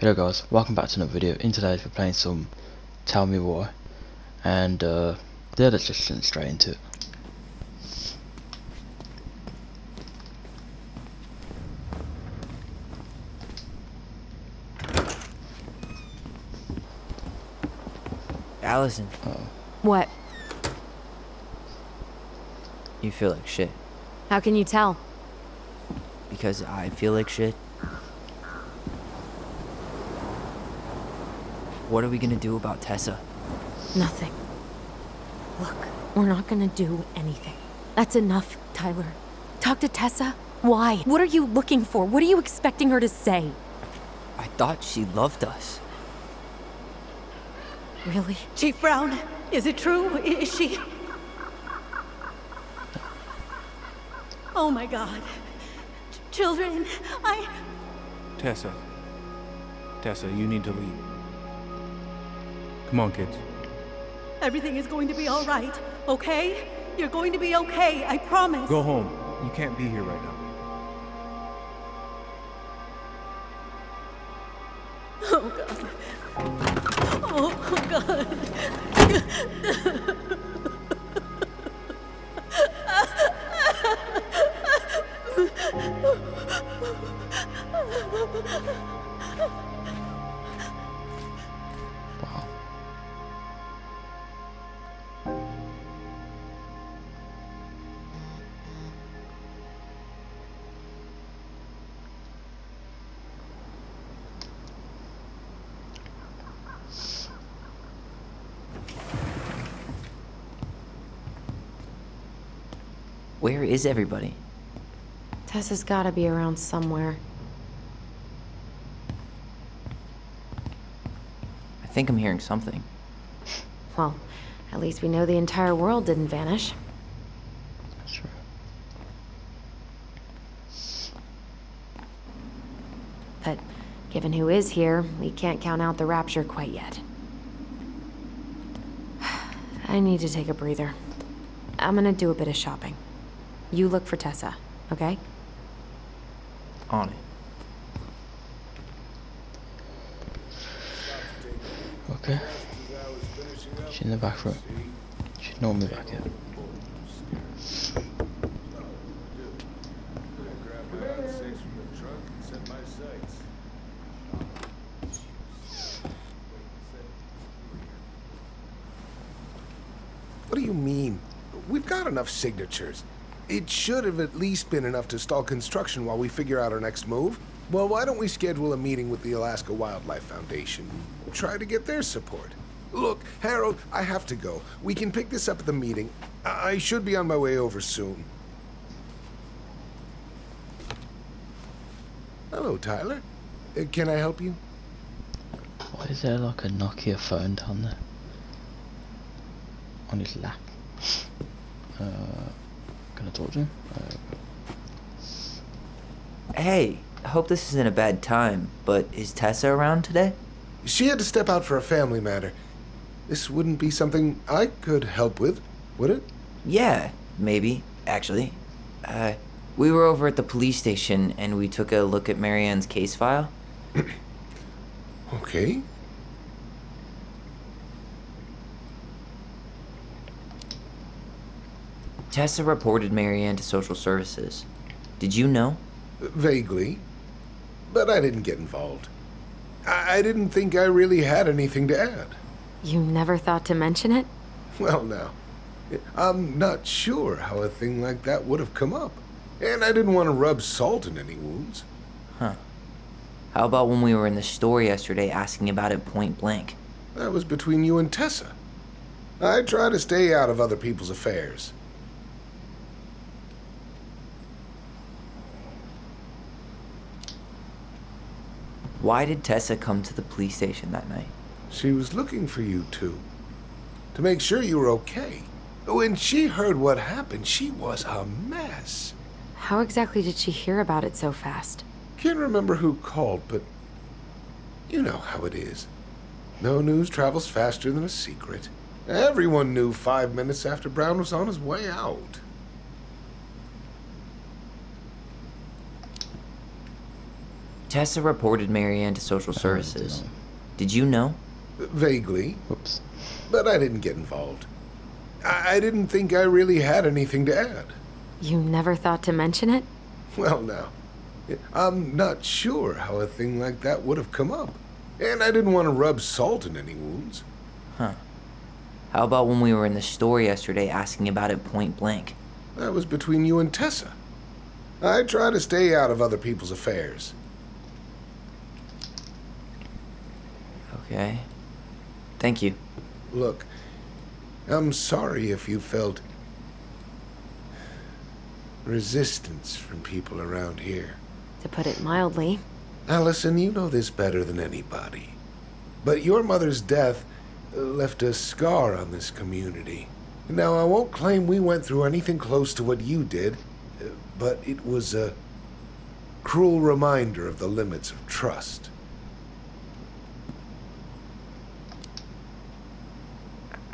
Hello guys, welcome back to another video. In today's we're playing some Tell Me Why, and yeah, let's just jump straight into it. Allison, What? you feel like shit. How can you tell? Because I feel like shit. What are we gonna do about Tessa? Nothing. Look, we're not gonna do anything. That's enough, Tyler. Talk to Tessa? Why? What are you looking for? What are you expecting her to say? I thought she loved us. Really? Chief Brown, is it true? Is she? Oh my God. Children, Tessa, you need to leave. Come on, kids. everything is going to be all right, okay? You're going to be okay, I promise. Go home. You can't be here right now. Oh God. Oh God. Wow. Where is everybody? Tessa's gotta be around somewhere. I think I'm hearing something. Well, at least we know the entire world didn't vanish. That's true. But given who is here, we can't count out the rapture quite yet. I need to take a breather. I'm gonna do a bit of shopping. You look for Tessa, okay? On it. Okay. She's in the back room. She's normally back here. What do you mean? We've got enough signatures. It should have at least been enough to stall construction while we figure out our next move. Well, why don't we schedule a meeting with the Alaska Wildlife Foundation? Try to get their support. Look, Harold, I have to go. We can pick this up at the meeting. I should be on my way over soon. Hello, Tyler. Can I help you? Why is there like a Nokia phone down there? On his lap. Can I talk to him? Hey, I hope this isn't a bad time, but is Tessa around today? She had to step out for a family matter. This wouldn't be something I could help with, would it? Yeah, maybe, actually. We were over at the police station and we took a look at Marianne's case file. Okay. Tessa reported Marianne to social services. Did you know? Vaguely. But I didn't get involved. I didn't think I really had anything to add. You never thought to mention it? Well, now, I'm not sure how a thing like that would have come up. And I didn't want to rub salt in any wounds. Huh. How about when we were in the store yesterday asking about it point blank? That was between you and Tessa. I try to stay out of other people's affairs. Why did Tessa come to the police station that night? She was looking for you two. To make sure you were okay. When she heard what happened, she was a mess. How exactly did she hear about it so fast? Can't remember who called, but you know how it is. No news travels faster than a secret. Everyone knew 5 minutes after Brown was on his way out. Tessa reported Marianne to social services. know. Did you know? Vaguely, Whoops. but I didn't get involved. I didn't think I really had anything to add. You never thought to mention it? Well, now, I'm not sure how a thing like that would have come up. And I didn't want to rub salt in any wounds. Huh. How about when we were in the store yesterday asking about it point blank? That was between you and Tessa. I try to stay out of other people's affairs. Okay. Thank you. Look, I'm sorry if you felt resistance from people around here. To put it mildly. Allison, you know this better than anybody. But your mother's death left a scar on this community. Now, I won't claim we went through anything close to what you did, but it was a cruel reminder of the limits of trust.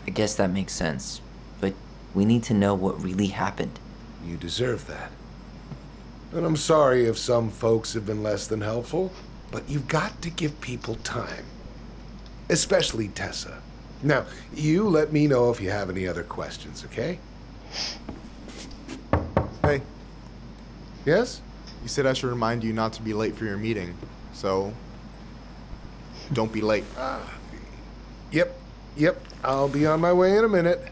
I guess that makes sense. But we need to know what really happened. You deserve that. And I'm sorry if some folks have been less than helpful, but you've got to give people time. Especially Tessa. Now, you let me know if you have any other questions, okay? Hey, Yes? you said I should remind you not to be late for your meeting, so don't be late. Yep. I'll be on my way in a minute.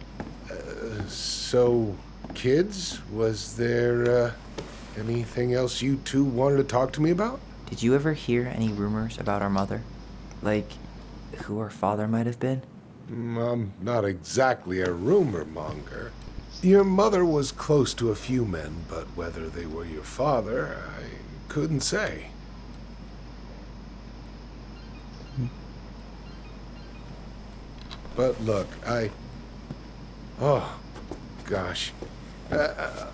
So, kids, was there anything else you two wanted to talk to me about? Did you ever hear any rumors about our mother? Like, who our father might have been? I'm not exactly a rumor monger. Your mother was close to a few men, but whether they were your father, I couldn't say. But look, oh, gosh.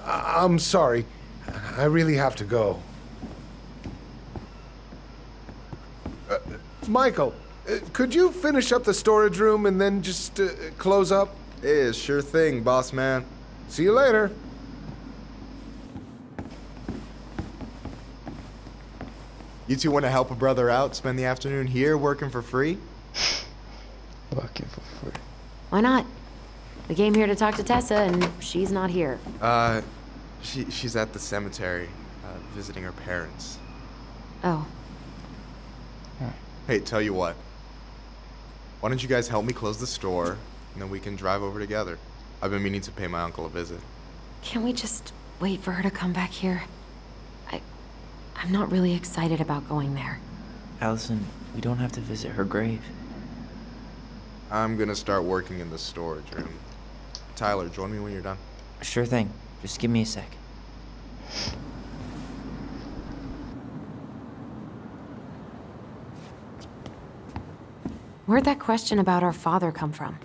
I'm sorry. I really have to go. Michael, could you finish up the storage room and then just close up? Sure thing, boss man. See you later. You two want to help a brother out, spend the afternoon here working for free? Working for free. Why not? We came here to talk to Tessa, and she's not here. She's at the cemetery, visiting her parents. Oh, Hey, tell you what. Why don't you guys help me close the store, and then we can drive over together? I've been meaning to pay my uncle a visit. can't we just wait for her to come back here? I'm not really excited about going there. Allison, we don't have to visit her grave. I'm gonna start working in the storage room. Tyler, join me when you're done. Sure thing. Just give me a sec. Where'd that question about our father come from?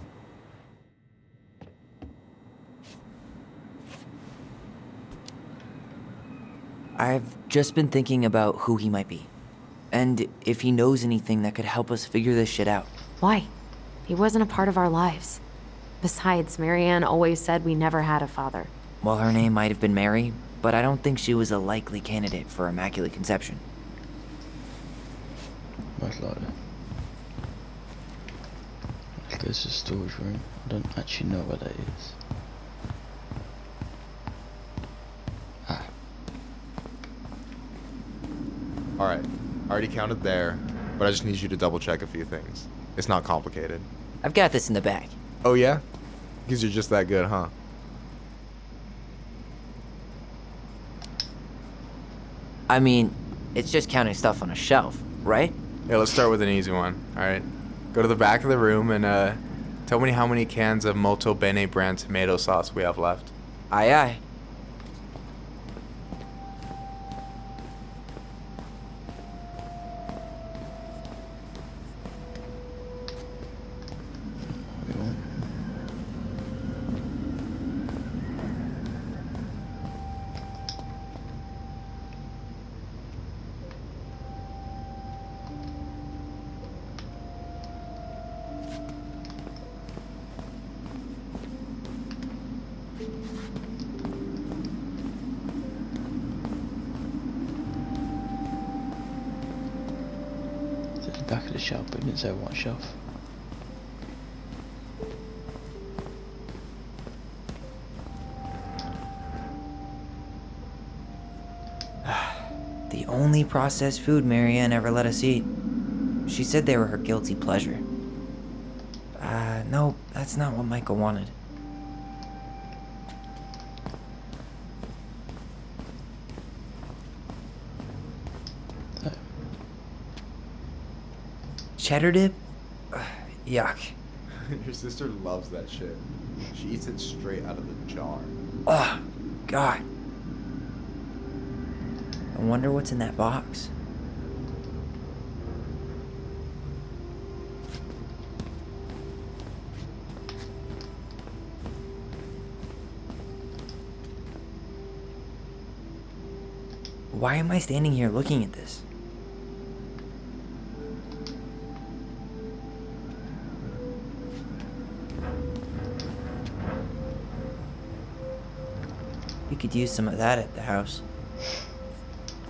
I've just been thinking about who he might be. And if he knows anything that could help us figure this shit out. Why? He wasn't a part of our lives. Besides, Marianne always said we never had a father. Well, her name might have been Mary, but I don't think she was a likely candidate for Immaculate Conception. Most likely. Let's go to the storage room. I don't actually know where that is. Ah, Alright, I already counted there, but I just need you to double check a few things. It's not complicated. I've got this in the bag. Oh yeah? Because you're just that good, huh? I mean, it's just counting stuff on a shelf, right? Yeah, let's start with an easy one, alright? Go to the back of the room and tell me how many cans of Molto Bene brand tomato sauce we have left. Aye aye. back of the shelf, but it didn't say what shelf. The only processed food Marianne ever let us eat. She said they were her guilty pleasure. No, that's not what Michael wanted. Cheddar dip? Yuck. Your sister loves that shit. She eats it straight out of the jar. Oh, God. I wonder what's in that box. Why am I standing here looking at this? We could use some of that at the house.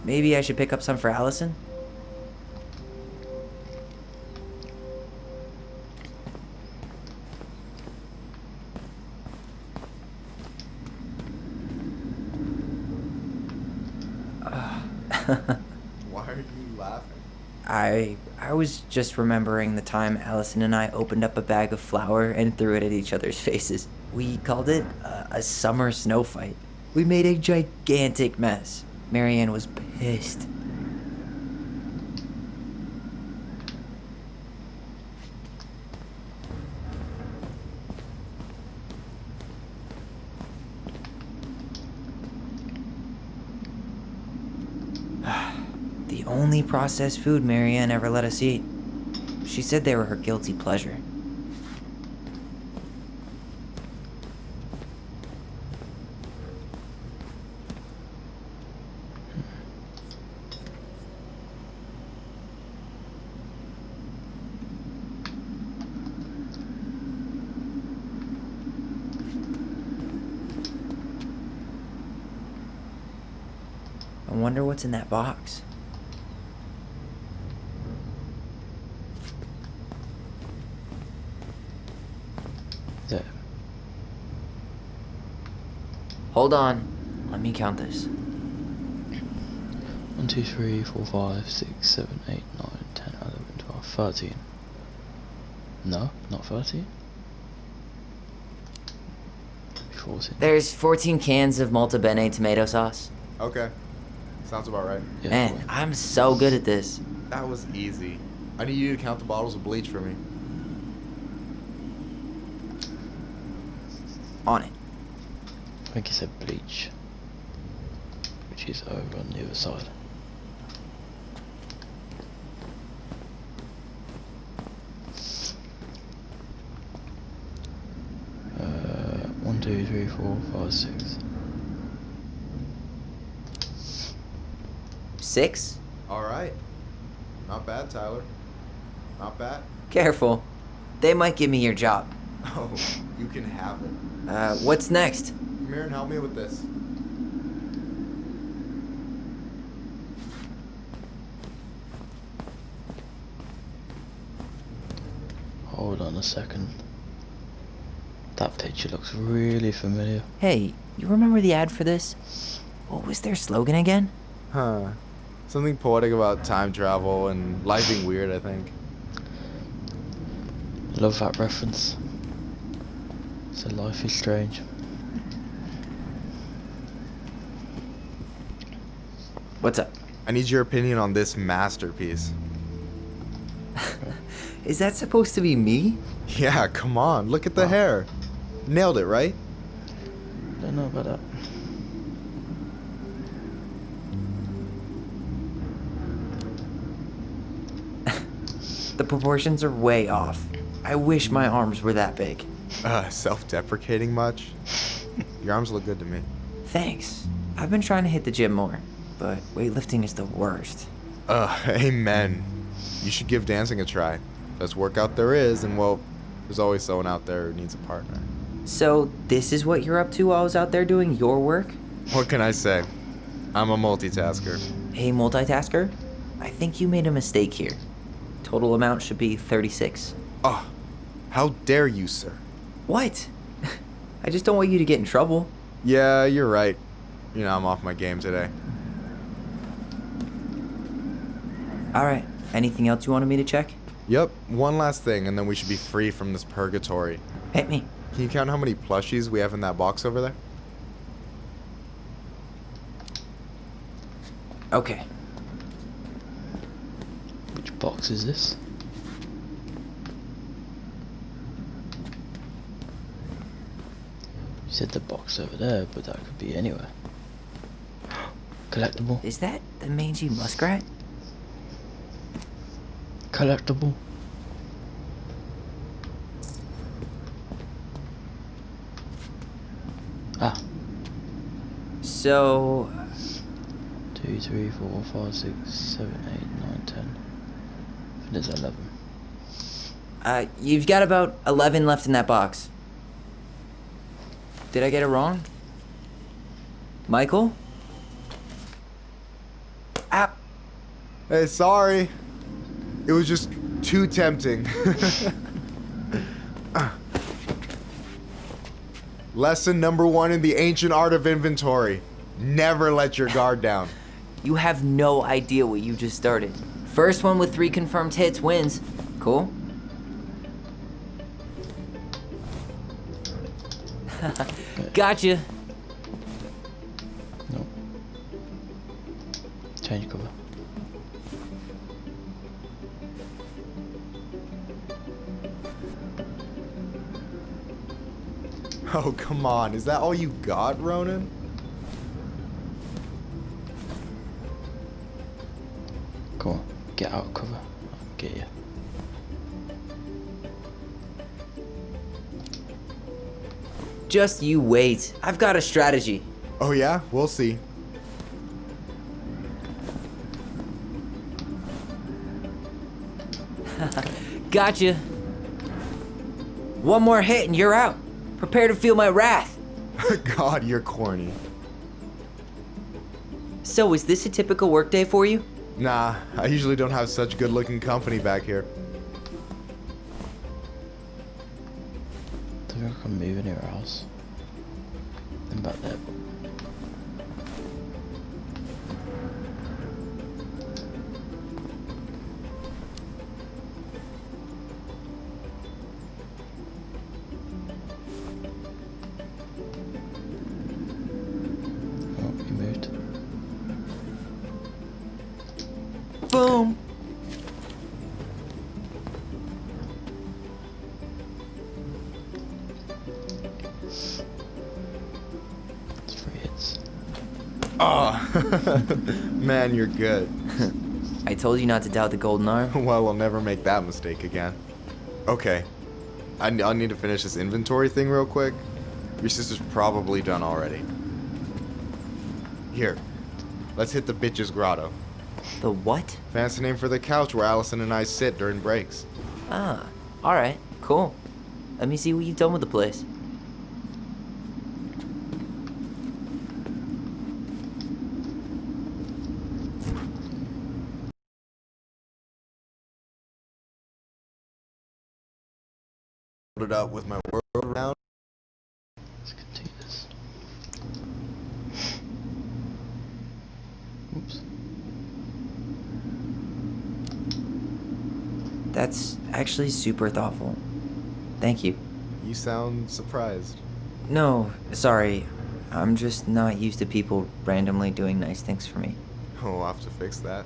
Maybe I should pick up some for Allison? Why are you laughing? I was just remembering the time Allison and I opened up a bag of flour and threw it at each other's faces. We called it a summer snow fight. We made a gigantic mess. Marianne was pissed. The only processed food Marianne ever let us eat. She said they were her guilty pleasure. I wonder what's in that box. There. Hold on. Let me count this. 1, 2, 3, 4, 5, 6, 7, 8, 9, 10, 11, 12, 13. No, not 13. 14. There's 14 cans of Malta Bene tomato sauce. Okay. Sounds about right. Yeah, Man, 14. I'm so good at this. That was easy. I need you to count the bottles of bleach for me. On it. I think he said bleach, which is over on the other side. One, 2, 3, 4, 5, 6. 6? Alright. Not bad, Tyler. Not bad. Careful. They might give me your job. Oh, you can have it. What's next? Come here and help me with this. Hold on a second. That picture looks really familiar. Hey, you remember the ad for this? What was their slogan again? Huh. Something poetic about time travel and life being weird, I think. Love that reference. So life is strange. What's up? I need your opinion on this masterpiece. Is that supposed to be me? Yeah, come on. Look at the hair. Nailed it, right? Don't know about that. The proportions are way off. I wish my arms were that big. Self-deprecating much? Your arms look good to me. Thanks. I've been trying to hit the gym more, but weightlifting is the worst. Amen. You should give dancing a try. Best workout there is, and well, there's always someone out there who needs a partner. So, this is what you're up to while I was out there doing your work? What can I say? I'm a multitasker. Hey, multitasker? I think you made a mistake here. Total amount should be 36. Oh, how dare you, sir? What? I just don't want you to get in trouble. Yeah, you're right. You know, I'm off my game today. Alright, anything else you wanted me to check? Yep, one last thing, and then we should be free from this purgatory. Hit me. Can you count how many plushies we have in that box over there? Okay. Which box is this? You said the box over there, but that could be anywhere. Collectible. Is that the mangy muskrat? Collectible. Ah. So, 2, 3, 4, 5, 6, 7, 8, 9, 10. I think there's 11. you've got about 11 left in that box. Did I get it wrong? Michael? Ah, Hey, sorry. It was just too tempting. Lesson number 1 in the ancient art of inventory. Never let your guard down. you have no idea what you just started. First one with 3 confirmed hits wins. Cool? Gotcha. No. Change cover. Oh, come on. Is that all you got, Ronan? Come on, get out of cover. I'll get you. Just you wait. I've got a strategy. Oh, yeah? We'll see. Gotcha. One more hit and you're out. Prepare to feel my wrath. God, you're corny. So, is this a typical workday for you? Nah, I usually don't have such good-looking company back here. Do you think I can move anywhere else? I'm back there. Oh, you moved. Boom. It's 3 hits. Oh, man, you're good. I told you not to doubt the golden arm. Well, I'll never make that mistake again. Okay, I'll need to finish this inventory thing real quick. Your sister's probably done already. Here, let's hit the bitch's grotto. The what? Fancy name for the couch where Allison and I sit during breaks. Ah, alright, cool. Let me see what you've done with the place. Load it up with my world around. Let's continue this. Oops. That's actually super thoughtful. Thank you. You sound surprised. No, sorry. I'm just not used to people randomly doing nice things for me. Oh, we'll have to fix that.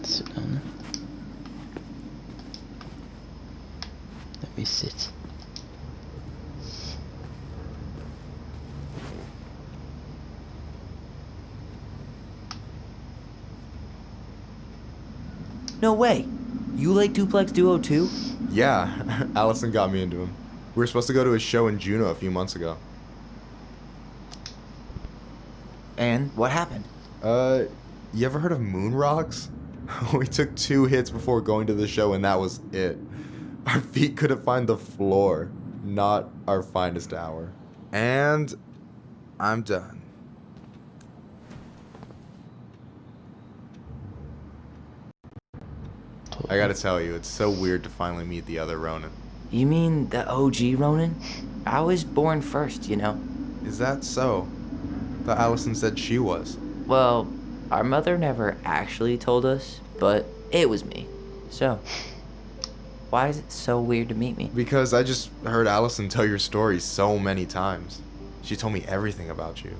Sit down there. Let me sit. No way. You like Duplex Duo too? Yeah, Allison got me into him. We were supposed to go to a show in Juneau a few months ago. And what happened? You ever heard of Moon Rocks? We took 2 hits before going to the show and that was it. Our feet couldn't find the floor. Not our finest hour. And I'm done. I gotta tell you, it's so weird to finally meet the other Ronan. You mean the OG Ronan? I was born first, you know. Is that so? Thought Allison said she was. Well, our mother never actually told us, but it was me. So, why is it so weird to meet me? Because I just heard Allison tell your story so many times. She told me everything about you.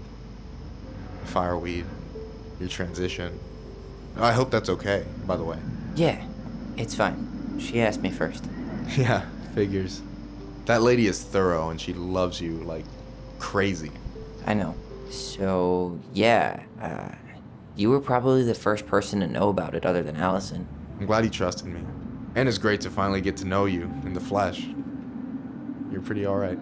Fireweed, your transition. I hope that's okay, by the way. Yeah, it's fine. She asked me first. Yeah, figures. That lady is thorough and she loves you like crazy. I know. So, yeah, you were probably the first person to know about it other than Allison. I'm glad he trusted me. And it's great to finally get to know you in the flesh. You're pretty alright.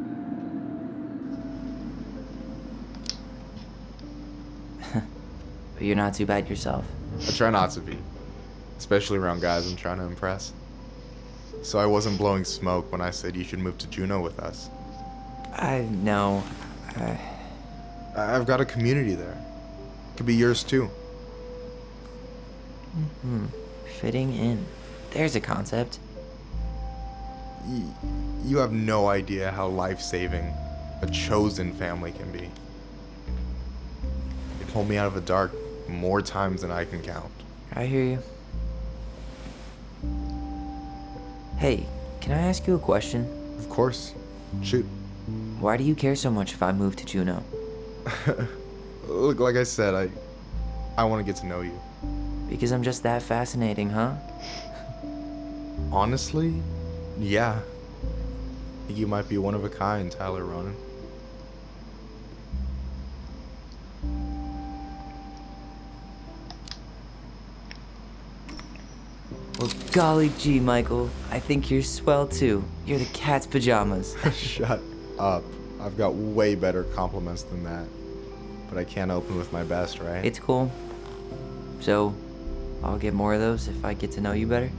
But you're not too bad yourself. I try not to be. Especially around guys I'm trying to impress. So I wasn't blowing smoke when I said you should move to Juneau with us. I know. I've got a community there. Could be yours too. Fitting in. There's a concept. You have no idea how life-saving a chosen family can be. They pulled me out of the dark more times than I can count. I hear you. Hey, can I ask you a question? Of course. Shoot. Why do you care so much if I move to Juneau? Look, like I said, I want to get to know you. Because I'm just that fascinating, huh? Honestly, yeah. I think you might be one of a kind, Tyler Ronan. Well, golly gee, Michael. I think you're swell too. You're the cat's pajamas. Shut up. I've got way better compliments than that. But I can't open with my best, right? It's cool. So, I'll get more of those if I get to know you better.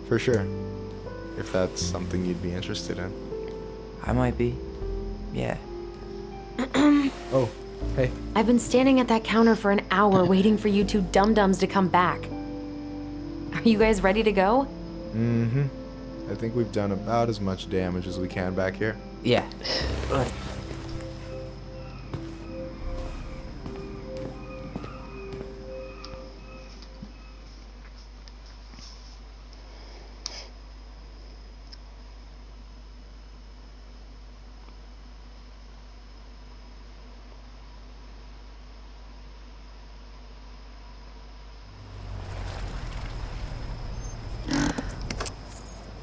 For sure. If that's something you'd be interested in. I might be. Yeah. Oh, hey. I've been standing at that counter for an hour waiting for you two dum-dums to come back. Are you guys ready to go? Mm-hmm. I think we've done about as much damage as we can back here. Yeah.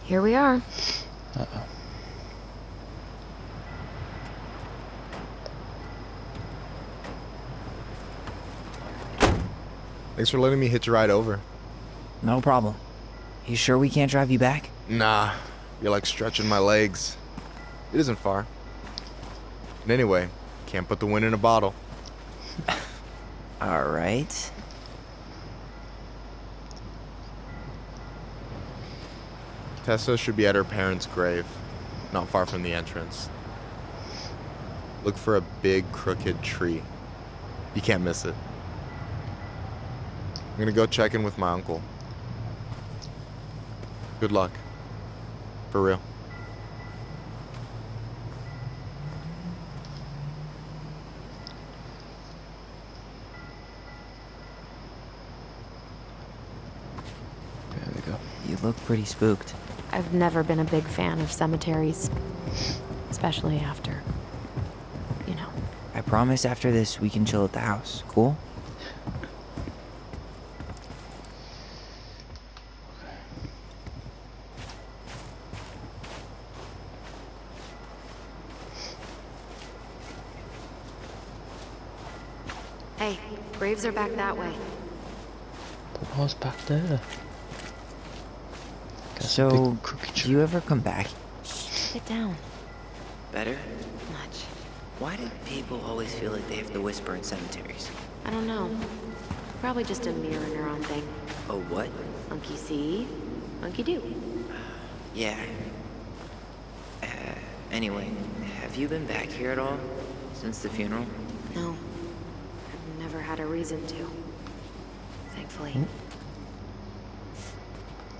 Here we are. Uh-oh. Thanks for letting me hitch a ride over. No problem. You sure we can't drive you back? Nah, you're like stretching my legs. It isn't far. And anyway, can't put the wind in a bottle. All right. Tessa should be at her parents' grave, not far from the entrance. Look for a big crooked tree. You can't miss it. I'm gonna go check in with my uncle. Good luck. For real. There we go. You look pretty spooked. I've never been a big fan of cemeteries. Especially after, you know. I promise after this we can chill at the house. Cool? Hey, graves are back that way. But what's back there? Got a So, big crooked do you ever come back? Sit down. Better? Much. Why do people always feel like they have to whisper in cemeteries? I don't know. Probably just a mirror neuron thing. Oh, what? Monkey see, monkey do. Yeah. Anyway, have you been back here at all? Since the funeral? No. I've never had a reason to. Thankfully.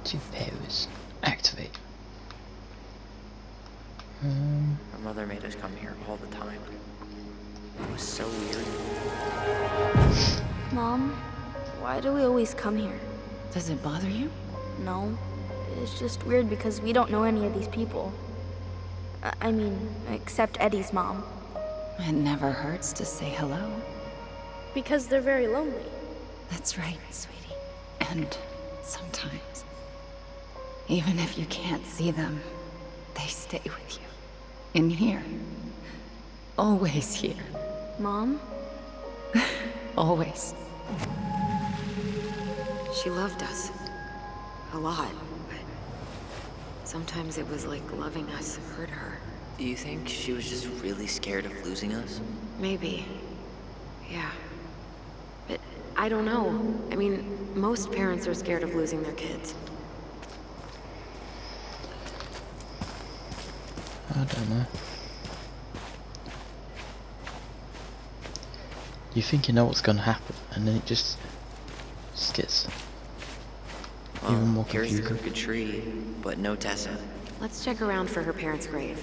Superpowers. Activate. Our mother made us come here all the time. It was so weird. Mom, why do we always come here? Does it bother you? No. It's just weird because we don't know any of these people. I mean, except Eddie's mom. It never hurts to say hello. Because they're very lonely. That's right, sweetie. And sometimes, even if you can't see them, they stay with you. In here. Always here. Mom? Always. She loved us. A lot, but sometimes it was like loving us hurt her. Do you think she was just really scared of losing us? Maybe. Yeah. But I don't know. I mean, most parents are scared of losing their kids. I don't know. You think you know what's gonna happen, and then it just gets even more Here's the confusing. crooked tree, but no Tessa. Let's check around for her parents' grave,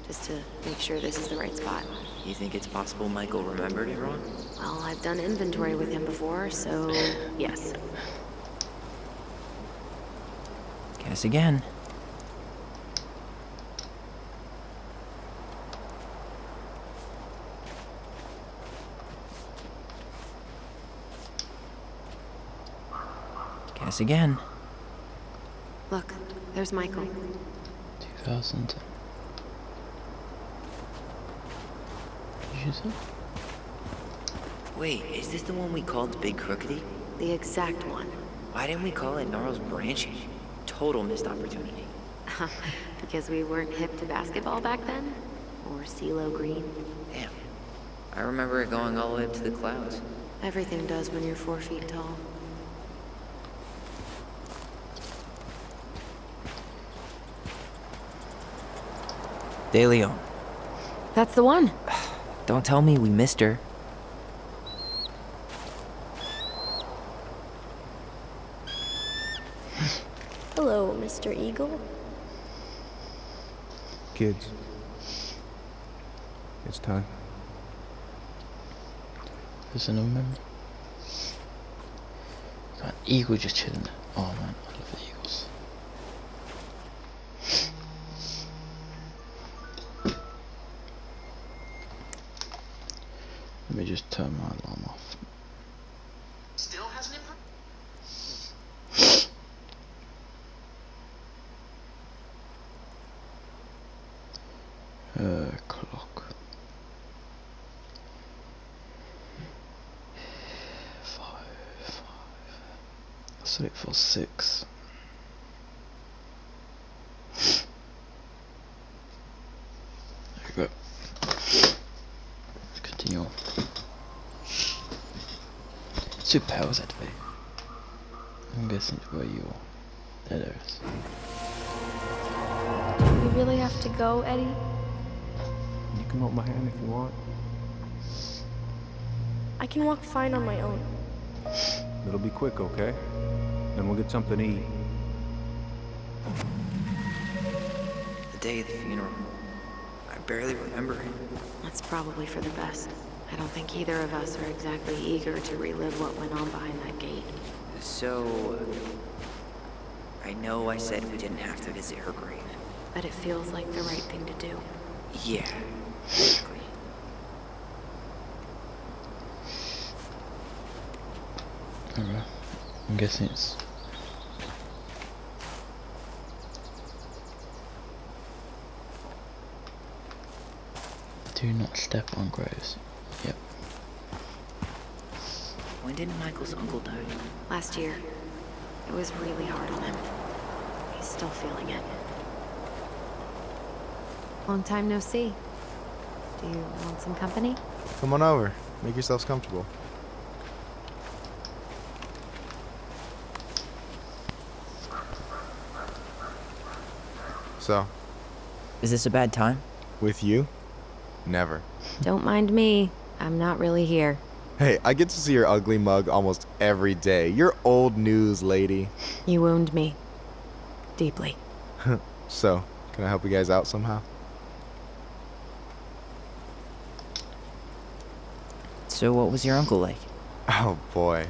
just to make sure this is the right spot. You think it's possible Michael remembered it wrong? Well, I've done inventory with him before, so yes. Guess again. Guess again. Look, there's Michael. 2000. Did you say? Wait, is this the one we called Big Crookedy? The exact one. Why didn't we call it Gnarls Branching? Total missed opportunity. Because we weren't hip to basketball back then? Or CeeLo Green? Damn. I remember it going all the way up to the clouds. Everything does when you're 4 feet tall. De Leon. That's the one. Don't tell me we missed her. Hello, Mr. Eagle. Kids. It's time. There's another memory. Got an eagle just chilling there. Oh man, I love the eagles. Let me just turn my alarm off. Still hasn't improved. Clock. 5. I set it for 6. There we go. Let's continue on. Superpowers activate. I'm guessing it's where you are. There it is. Do we really have to go, Eddie? You can hold my hand if you want. I can walk fine on my own. It'll be quick, okay? Then we'll get something to eat. The day of the funeral. I barely remember it. That's probably for the best. I don't think either of us are exactly eager to relive what went on behind that gate. So, I know I said we didn't have to visit her grave. But it feels like the right thing to do. Yeah, exactly. Alright. I'm guessing it's... Do not step on graves. Yep. When did Michael's uncle die? Last year. It was really hard on him. He's still feeling it. Long time no see. Do you want some company? Come on over. Make yourselves comfortable. So, Is this a bad time? with you? Never. Don't mind me. I'm not really here. Hey, I get to see your ugly mug almost every day. You're old news, lady. You wound me. Deeply. So, can I help you guys out somehow? So what was your uncle like? Oh boy.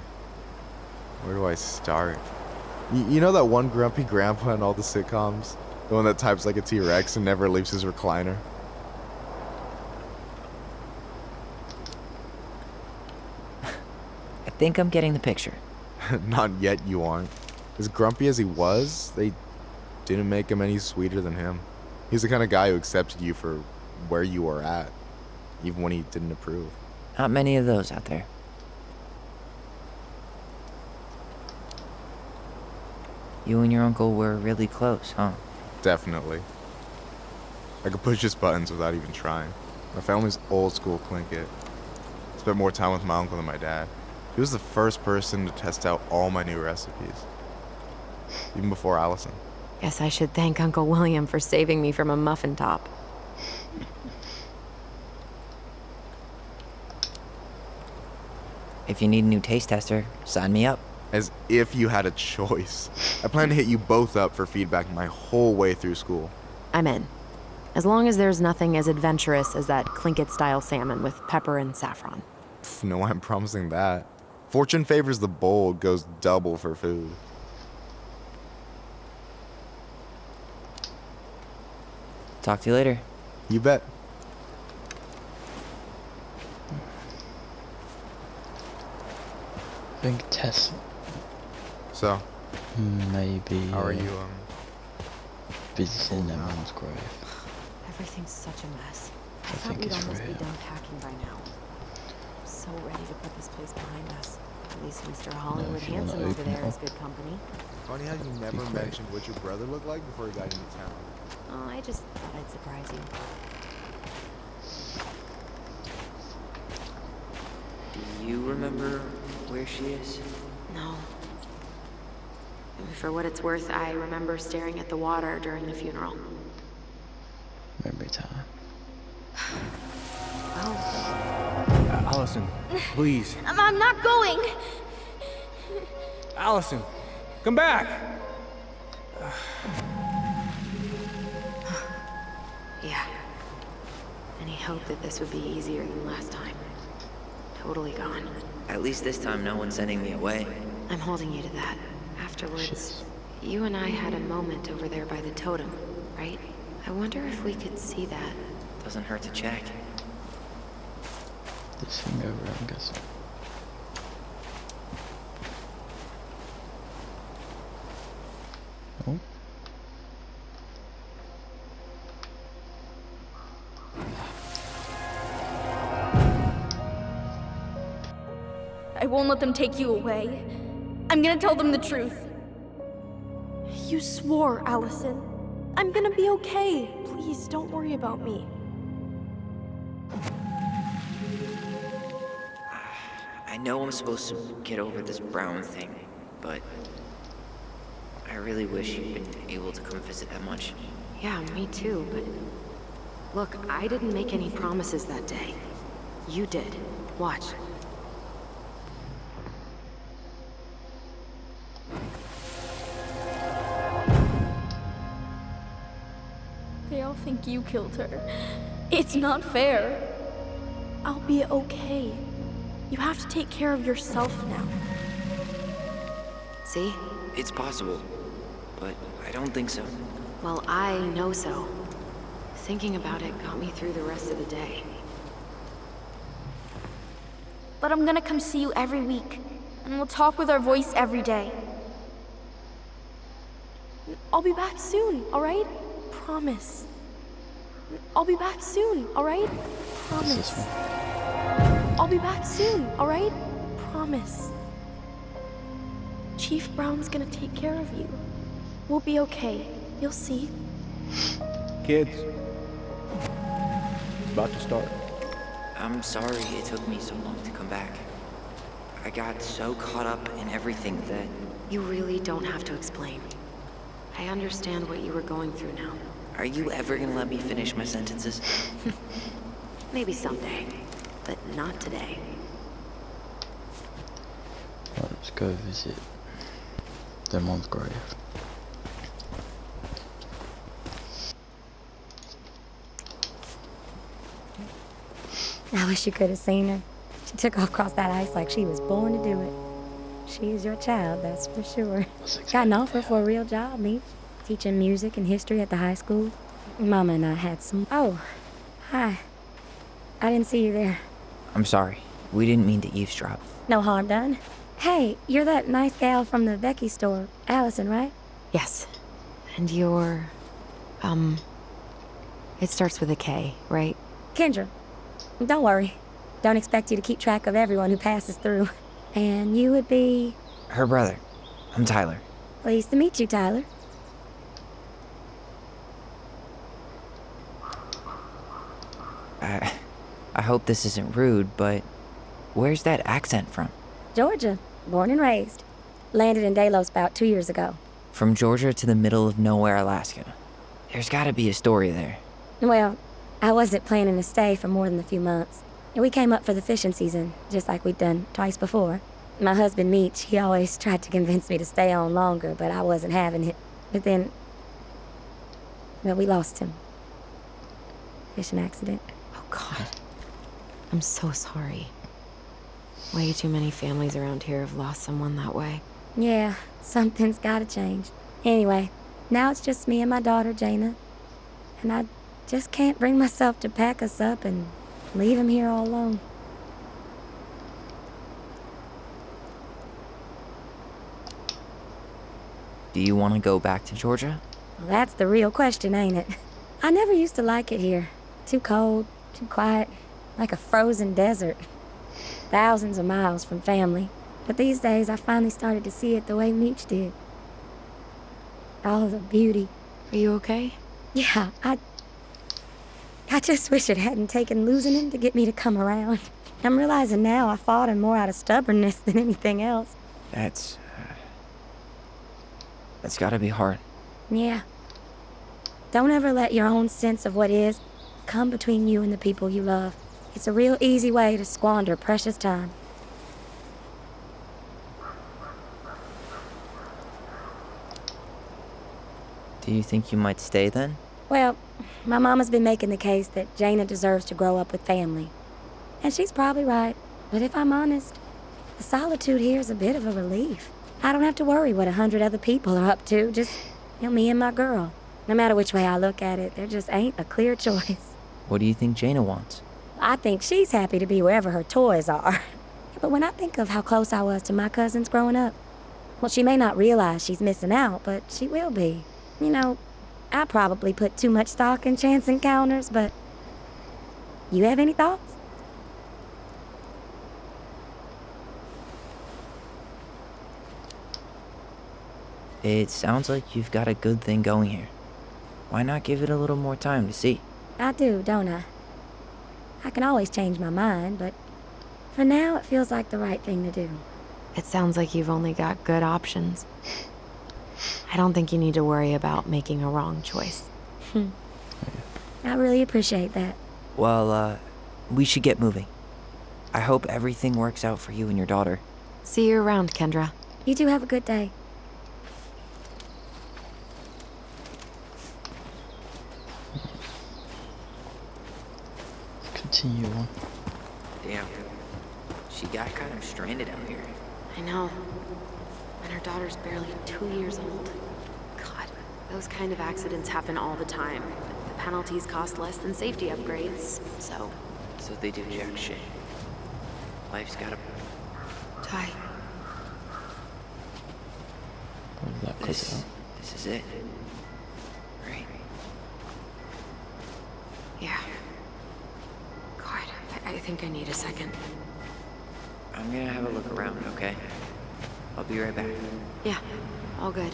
Where do I start? You know that one grumpy grandpa in all the sitcoms? The one that types like a T-Rex and never leaves his recliner? I think I'm getting the picture. Not yet, you aren't. As grumpy as he was, they didn't make him any sweeter than him. He's the kind of guy who accepted you for where you were at, even when he didn't approve. Not many of those out there. You and your uncle were really close, huh? Definitely. I could push his buttons without even trying. My family's old school Tlingit. Spent more time with my uncle than my dad. He was the first person to test out all my new recipes. Even before Allison. Guess I should thank Uncle William for saving me from a muffin top. If you need a new taste tester, sign me up. As if you had a choice. I plan to hit you both up for feedback my whole way through school. I'm in. As long as there's nothing as adventurous as that Tlingit-style salmon with pepper and saffron. No, I'm promising that. Fortune favors the bold, goes double for food. Talk to you later. You bet. I think Tess So, maybe how are you, visiting their mom's grave. Everything's such a mess. I I thought think we'd it's almost be real. done packing by now. I'm so ready to put this place behind us. At least Mr. Hollywood if you wanna Hanson over open it there is up. good company. Funny how you never great. mentioned what your brother looked like before he got into town. Oh, I just thought I'd surprise you. Do you remember where she is? No. For what it's worth, I remember staring at the water during the funeral. Memory time. Allison, please. I'm not going. Allison, come back! Yeah. Any hope that this would be easier than last time? Totally gone. At least this time no one's sending me away. I'm holding you to that. Afterwards, you and I had a moment over there by the totem, right? I wonder if we could see that. Doesn't hurt to check. This thing over, I'm guessing. Oh. I won't let them take you away. I'm gonna tell them the truth. You swore, Allison. I'm gonna be okay. Please, don't worry about me. I know I'm supposed to get over this Brown thing, but I really wish you'd been able to come visit that much. Yeah, me too, but... Look, I didn't make any promises that day. You did. Watch. They all think you killed her. It's not fair. I'll be okay. You have to take care of yourself now. See? It's possible, but I don't think so. Well, I know so. Thinking about it got me through the rest of the day. But I'm gonna come see you every week, and we'll talk with our voice every day. I'll be back soon, alright? Promise. I'll be back soon, alright? What's this Promise. one? I'll be back soon, alright? Promise. Chief Brown's gonna take care of you. We'll be okay. You'll see. Kids. It's about to start. I'm sorry it took me so long to come back. I got so caught up in everything that... You really don't have to explain. I understand what you were going through now. Are you ever gonna let me finish my sentences? Maybe someday. but not today. Let's go visit their mom's grave. I wish you could have seen her. She took off across that ice like she was born to do it. She is your child, that's for sure. Got an offer for a real job, me. Teaching music and history at the high school. Mama and I had some... Oh, hi. I didn't see you there. I'm sorry. We didn't mean to eavesdrop. No harm done. Hey, you're that nice gal from the Becky store. Allison, right? Yes. And you're... It starts with a K, right? Kendra. Don't worry. Don't expect you to keep track of everyone who passes through. And you would be... Her brother. I'm Tyler. Pleased to meet you, Tyler. I hope this isn't rude, but where's that accent from? Georgia. Born and raised. Landed in Delos about 2 years ago. From Georgia to the middle of nowhere, Alaska. There's gotta be a story there. Well, I wasn't planning to stay for more than a few months. And we came up for the fishing season, just like we'd done twice before. My husband, Meech, he always tried to convince me to stay on longer, but I wasn't having it. But then... Well, we lost him. Fishing accident. Oh, God. I'm so sorry. Way too many families around here have lost someone that way. Yeah, something's gotta change. Anyway, now it's just me and my daughter, Jaina. And I just can't bring myself to pack us up and leave him here all alone. Do you want to go back to Georgia? Well, that's the real question, ain't it? I never used to like it here. Too cold, too quiet, like a frozen desert. Thousands of miles from family. But these days, I finally started to see it the way Meech did. All of the beauty. Are you okay? Yeah, I just wish it hadn't taken losing him to get me to come around. I'm realizing now I fought him more out of stubbornness than anything else. That's gotta be hard. Yeah. Don't ever let your own sense of what is come between you and the people you love. It's a real easy way to squander precious time. Do you think you might stay then? Well, my mama's been making the case that Jaina deserves to grow up with family. And she's probably right. But if I'm honest, the solitude here is a bit of a relief. I don't have to worry what 100 other people are up to, just, me and my girl. No matter which way I look at it, there just ain't a clear choice. What do you think Jaina wants? I think she's happy to be wherever her toys are. But when I think of how close I was to my cousins growing up, well, she may not realize she's missing out, but she will be. I probably put too much stock in chance encounters, but... You have any thoughts? It sounds like you've got a good thing going here. Why not give it a little more time to see? I do, don't I? I can always change my mind, but for now it feels like the right thing to do. It sounds like you've only got good options. I don't think you need to worry about making a wrong choice. I really appreciate that. Well, we should get moving. I hope everything works out for you and your daughter. See you around, Kendra. You two have a good day. Continue on. Damn. She got kind of stranded out here. I know. And her daughter's barely 2 years old. God, those kind of accidents happen all the time. The penalties cost less than safety upgrades, so... So they do jack shit. Life's gotta... Ty. This is it. Right? Yeah. God, I think I need a second. I'm gonna have a look around, okay? I'll be right back. Yeah, all good.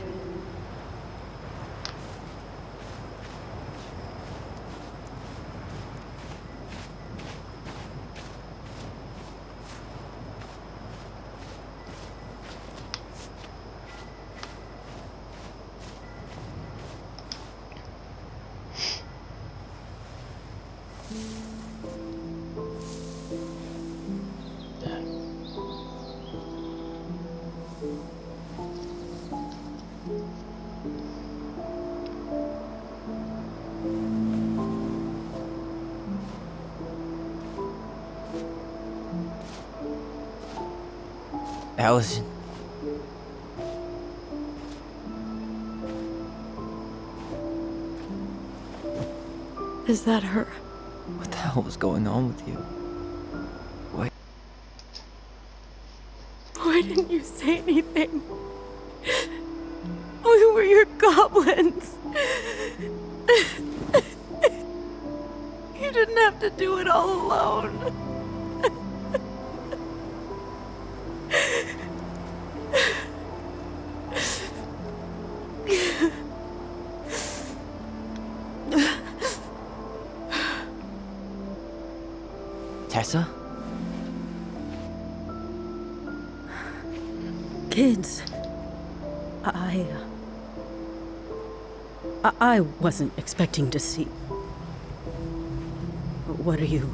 Allison. Is that her? What the hell was going on with you? What? Why didn't you say anything? We were your goblins. You didn't have to do it all alone. Tessa? Kids, I wasn't expecting to see. What are you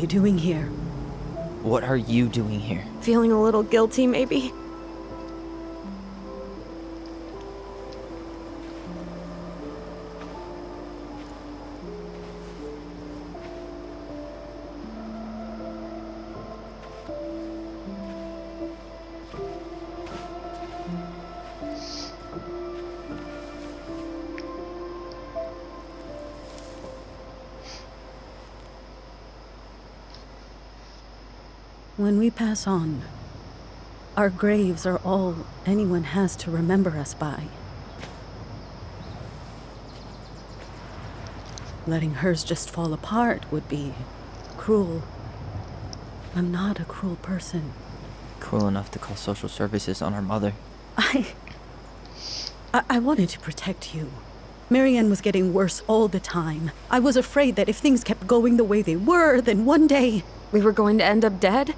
doing here? What are you doing here? Feeling a little guilty, maybe? When we pass on, our graves are all anyone has to remember us by. Letting hers just fall apart would be cruel. I'm not a cruel person. Cruel enough to call social services on our mother. I wanted to protect you. Marianne was getting worse all the time. I was afraid that if things kept going the way they were, then one day... We were going to end up dead?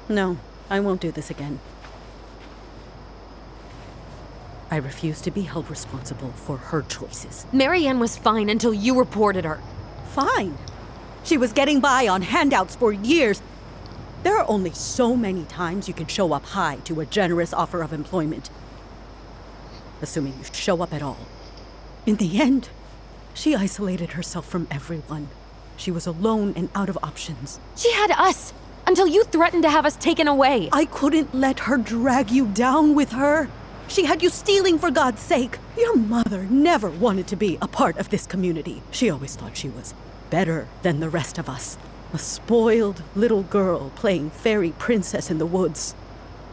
No, I won't do this again. I refuse to be held responsible for her choices. Marianne was fine until you reported her. Fine. She was getting by on handouts for years. There are only so many times you can show up high to a generous offer of employment. Assuming you show up at all. In the end, she isolated herself from everyone. She was alone and out of options. She had us! Until you threatened to have us taken away. I couldn't let her drag you down with her. She had you stealing for God's sake. Your mother never wanted to be a part of this community. She always thought she was better than the rest of us. A spoiled little girl playing fairy princess in the woods.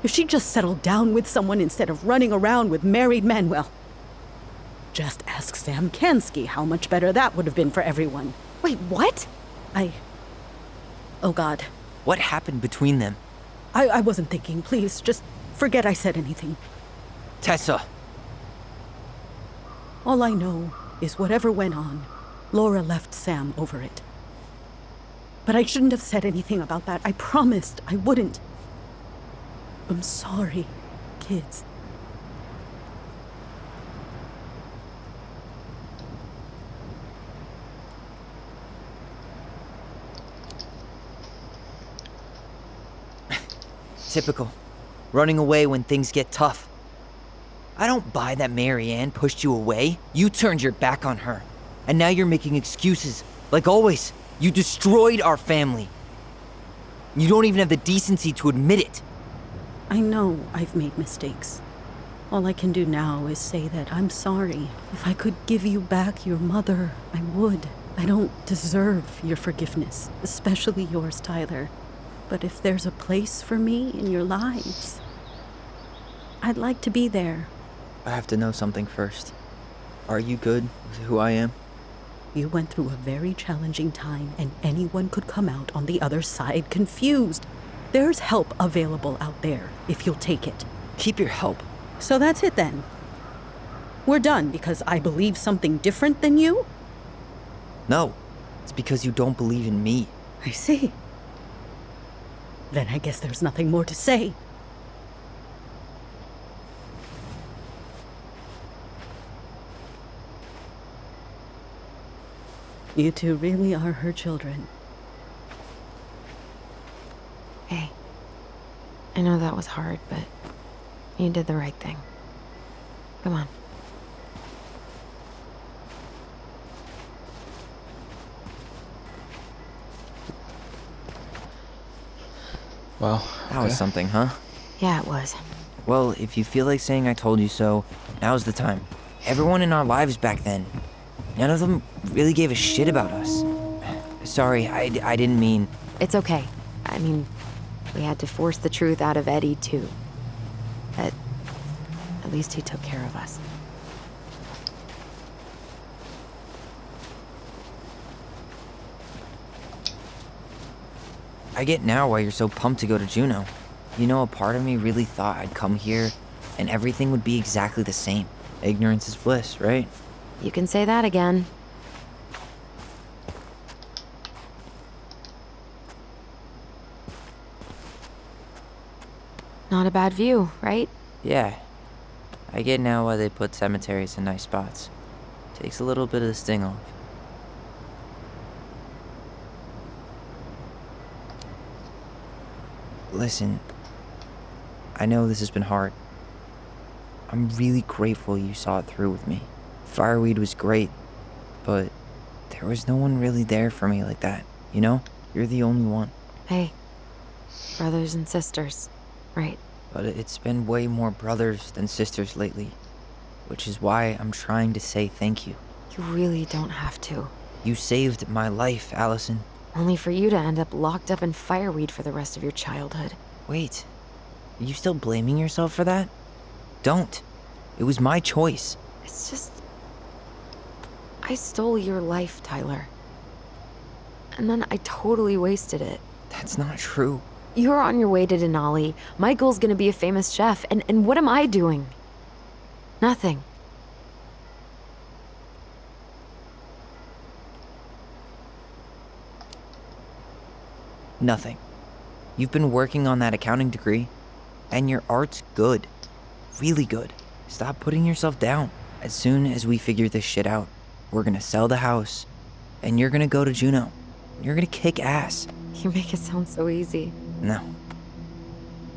If she just settled down with someone instead of running around with married men, well, just ask Sam Kansky how much better that would have been for everyone. Wait, what? Oh God. What happened between them? I wasn't thinking. Please, just forget I said anything. Tessa! All I know is whatever went on, Laura left Sam over it. But I shouldn't have said anything about that. I promised I wouldn't. I'm sorry, kids. Typical. Running away when things get tough. I don't buy that Marianne pushed you away. You turned your back on her. And now you're making excuses. Like always, you destroyed our family. You don't even have the decency to admit it. I know I've made mistakes. All I can do now is say that I'm sorry. If I could give you back your mother, I would. I don't deserve your forgiveness, especially yours, Tyler. But if there's a place for me in your lives, I'd like to be there. I have to know something first. Are you good with who I am? You went through a very challenging time, and anyone could come out on the other side confused. There's help available out there, if you'll take it. Keep your help. So that's it then. We're done because I believe something different than you? No, it's because you don't believe in me. I see. Then I guess there's nothing more to say. You two really are her children. Hey, I know that was hard, but you did the right thing. Come on. Well, That was something, huh? Yeah, it was. Well, if you feel like saying I told you so, now's the time. Everyone in our lives back then, none of them really gave a shit about us. Sorry, I didn't mean... It's okay. I mean, we had to force the truth out of Eddie, too. But at least he took care of us. I get now why you're so pumped to go to Juneau. You know, a part of me really thought I'd come here and everything would be exactly the same. Ignorance is bliss, right? You can say that again. Not a bad view, right? Yeah. I get now why they put cemeteries in nice spots. Takes a little bit of the sting off. Listen, I know this has been hard. I'm really grateful you saw it through with me. Fireweed was great, but there was no one really there for me like that, you know? You're the only one. Hey, brothers and sisters, right? But it's been way more brothers than sisters lately, which is why I'm trying to say thank you. You really don't have to. You saved my life, Allison. Only for you to end up locked up in fireweed for the rest of your childhood. Wait, are you still blaming yourself for that? Don't. It was my choice. It's just... I stole your life, Tyler. And then I totally wasted it. That's not true. You're on your way to Denali. Michael's gonna be a famous chef, and what am I doing? Nothing. Nothing. You've been working on that accounting degree, and your art's good. Really good. Stop putting yourself down. As soon as we figure this shit out, we're gonna sell the house, and you're gonna go to Juneau. You're gonna kick ass. You make it sound so easy. No.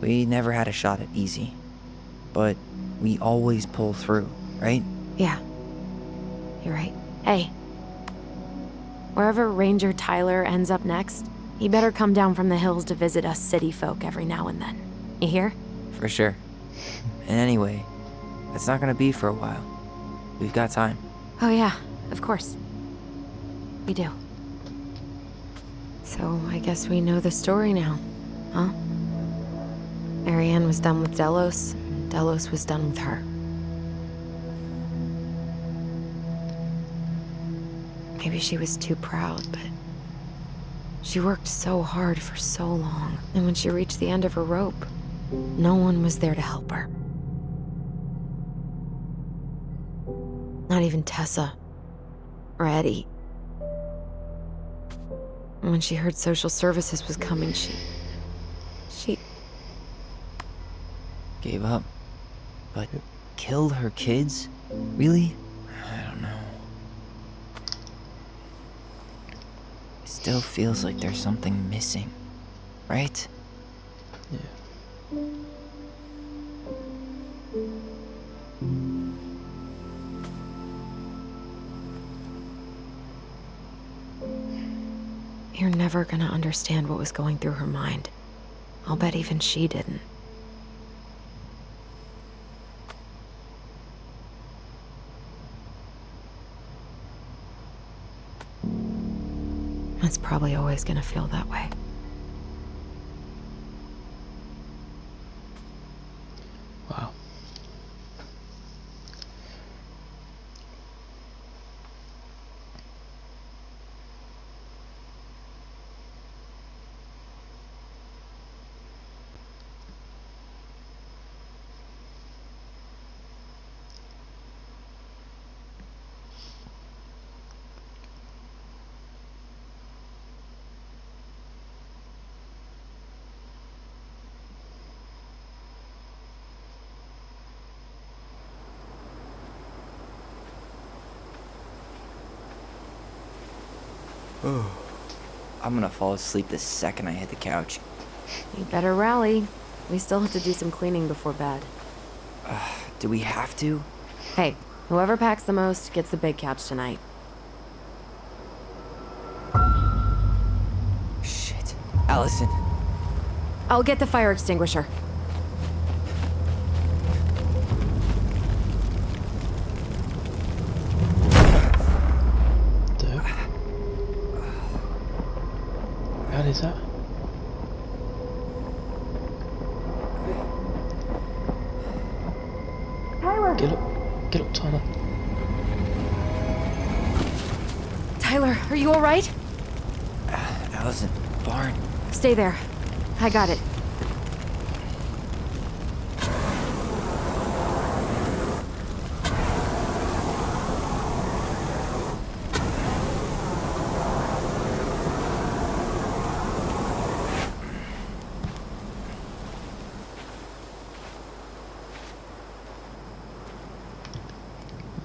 We never had a shot at easy. But we always pull through, right? Yeah. You're right. Hey. Wherever Ranger Tyler ends up next, he better come down from the hills to visit us city folk every now and then. You hear? For sure. And anyway, that's not gonna be for a while. We've got time. Oh yeah, of course. We do. So I guess we know the story now, huh? Marianne was done with Delos, and Delos was done with her. Maybe she was too proud, but she worked so hard for so long, and when she reached the end of her rope, no one was there to help her. Not even Tessa or Eddie. And when she heard social services was coming, she Gave up. But killed her kids? Really? I don't know. It still feels like there's something missing, right? Yeah. You're never gonna understand what was going through her mind. I'll bet even she didn't. It's probably always gonna feel that way. Wow. I'm gonna fall asleep the second I hit the couch. You better rally. We still have to do some cleaning before bed. Do we have to? Hey, whoever packs the most gets the big couch tonight. Shit. Allison. I'll get the fire extinguisher. What is that? Tyler! Get up, Tyler. Tyler, are you alright? Allison, barn. Stay there. I got it.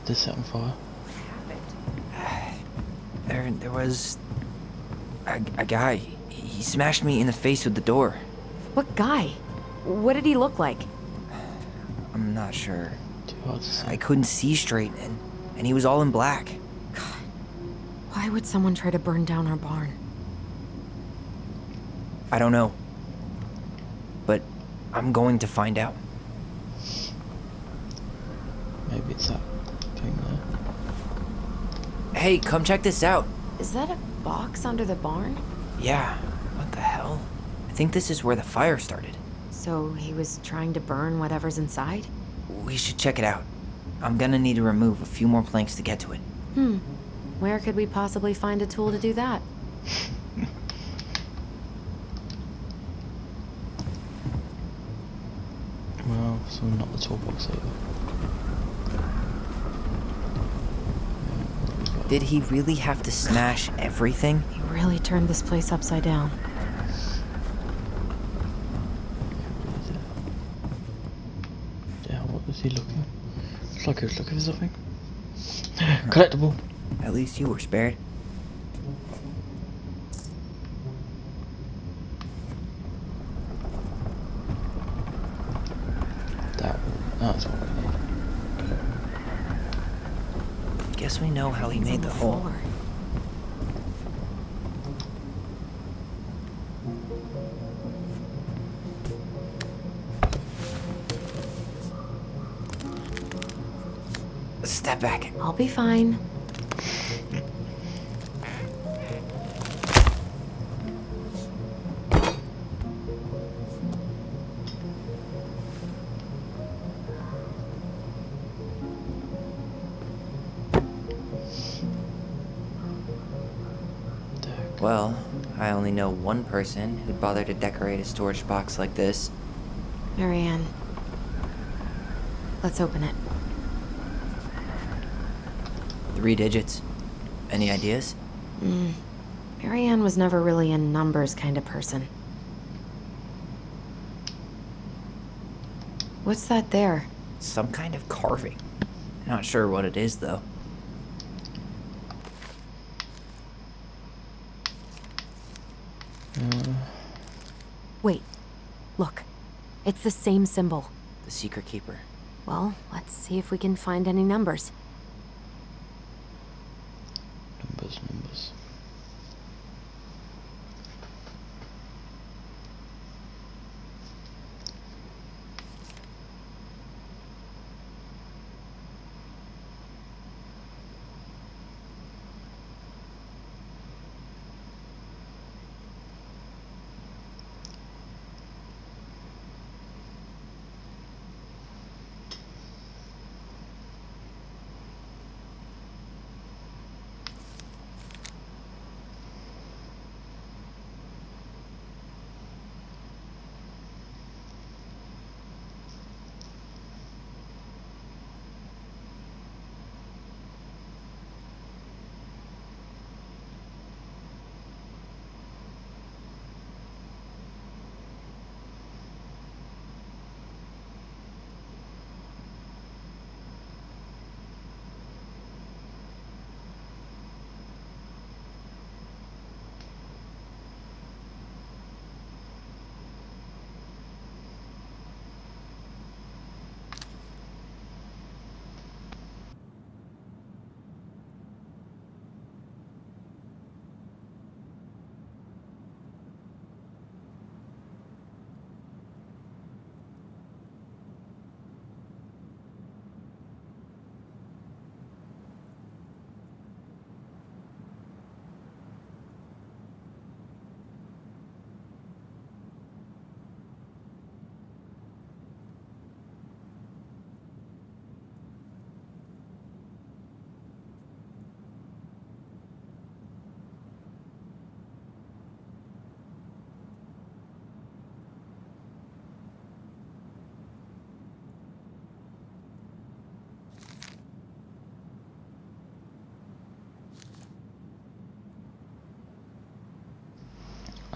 This set on fire. There was a guy. He smashed me in the face with the door. What guy? What did he look like? I'm not sure. Too hard to say. I couldn't see straight, and he was all in black. Why would someone try to burn down our barn? I don't know. But I'm going to find out. Maybe it's that thing there. Hey, come check this out. Is that a box under the barn? Yeah, what the hell? I think this is where the fire started. So he was trying to burn whatever's inside? We should check it out. I'm gonna need to remove a few more planks to get to it. Where could we possibly find a tool to do that? Well, so not the toolbox either. Did he really have to smash everything? He really turned this place upside down. Yeah, what was he looking? Looks like he was looking for something. Collectible. At least you were spared. That's what we need. Guess we know how he made the hole. Floor. Step back. I'll be fine. Well, I only know one person who'd bother to decorate a storage box like this. Marianne. Let's open it. 3 digits. Any ideas? Marianne was never really a numbers kind of person. What's that there? Some kind of carving. Not sure what it is, though. Wait. Look. It's the same symbol. The Secret Keeper. Well, let's see if we can find any numbers. Numbers.